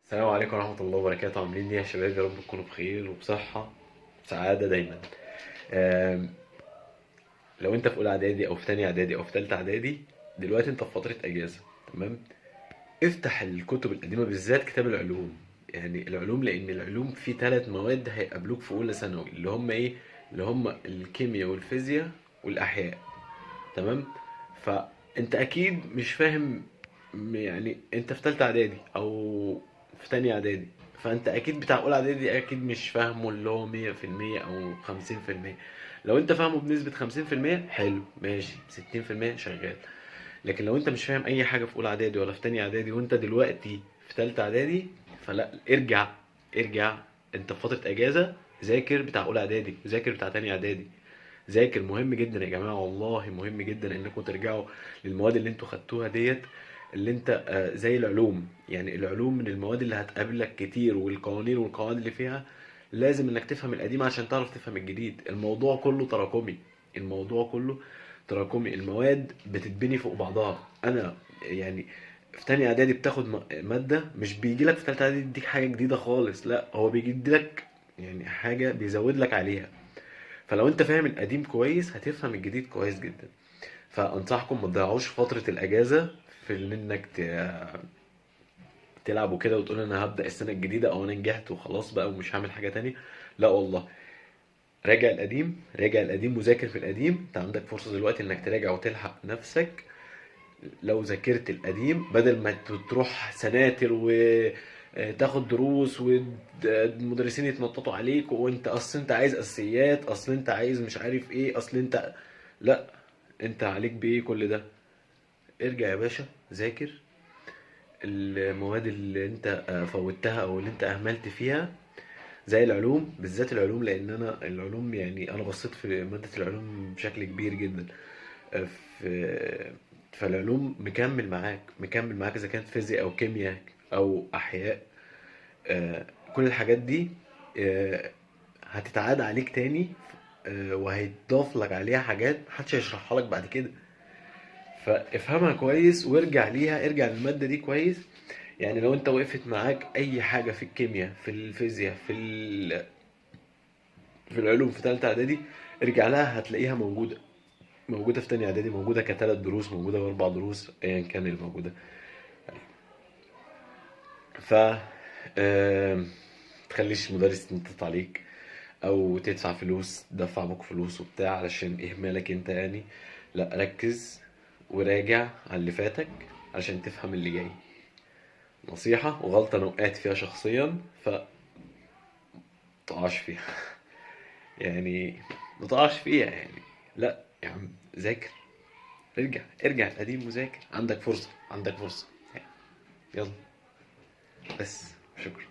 السلام عليكم ورحمة الله وبركاته. عاملين ايه يا شباب؟ يا رب تكونوا بخير وبصحة سعادة دايما. آم، لو انت في اولى اعدادي او في تانية اعدادي او في تالتة اعدادي، دلوقتي انت في فترة اجازة. تمام. افتح الكتب القديمة بالذات كتاب العلوم. يعني العلوم، لان العلوم في 3 مواد هيقابلوك في اولى ثانوي، اللي هم ايه؟ اللي هم الكيمياء والفيزياء والاحياء. تمام. فانت اكيد مش فاهم. يعني انت في تالتة اعدادي او في تانية اعدادي، فانت اكيد بتاع اولى اعدادي اكيد مش فاهمه اللي هو 100% او 50%. لو انت فاهمه بنسبة 50% حلو ماشي، 60% شغال. لكن لو انت مش فاهم اي حاجة في اولى اعدادي ولا في تانية اعدادي وانت دلوقتي في تالتة اعدادي، فلا، ارجع. انت في فترة اجازة. ذاكر بتاع اولى اعدادي، ذاكر بتاع تانية اعدادي. ذاكر، مهم جدا يا جماعة، والله مهم جدا انكم ترجعوا للمواد اللي انتوا خدتوها ديت. اللي انت زي العلوم، يعني العلوم من المواد اللي هتقابلك كتير، والقوانين والقواعد اللي فيها لازم انك تفهم القديم عشان تعرف تفهم الجديد. الموضوع كله تراكمي. الموضوع كله تراكمي. المواد بتتبني فوق بعضها. انا يعني في تانية اعدادي بتاخد مادة، مش بيجي لك في تالتة اعدادي يديك حاجة جديدة خالص، لا هو بيجي لك يعني حاجة بيزود لك عليها. فلو انت فاهم القديم كويس هتفهم الجديد كويس جدا. فانصحكم ما تضيعوش فترة الاجازة في ان انك تلعب وكده وتقول انا هبدأ السنة الجديدة او انا نجحت وخلاص بقى ومش هعمل حاجة تانية. لا والله، راجع القديم، راجع القديم وذاكر في القديم. انت عندك فرصة دلوقتي انك تراجع وتلحق نفسك. لو ذاكرت القديم بدل ما تروح سناتر و تاخد دروس والمدرسين يتنططوا عليك، وانت اصل انت عايز اساسيات، اصل انت عايز مش عارف ايه، اصل انت، لا، انت عليك بايه كل ده؟ ارجع يا باشا، ذاكر المواد اللي انت فوتها او اللي انت اهملت فيها. زي العلوم، بالذات العلوم، لان انا العلوم يعني انا بصيت في مادة العلوم بشكل كبير جدا. في فالعلوم مكمل معاك اذا كانت فيزياء او كيمياء او احياء. آه، كل الحاجات دي آه، هتتعاد عليك تاني. وهيتضاف لك عليها حاجات محدش هيشرحها لك بعد كده. فافهمها كويس وارجع ليها، ارجع للمادة دي كويس. يعني لو انت وقفت معاك اي حاجة في الكيمياء، في الفيزياء، في العلوم في ثالثة اعدادي، ارجع لها هتلاقيها موجودة في تانية اعدادي، موجودة كثلاث دروس، موجودة كاربع دروس، ايا كان الموجودة. ف تخليش مدرس ينطط عليك او تدفع فلوس، تدفع ابوك فلوس وبتاع علشان اهمالك انت يعني. لا، ركز وراجع على اللي فاتك عشان تفهم اللي جاي. نصيحة وغلطة انا وقعت فيها شخصيا، متقعش فيها. يعني متقعش فيها يعني. لا يا عم، ذاكر. ارجع القديم وذاكر. عندك فرصة، عندك فرصة. يلا، بس. شكرا.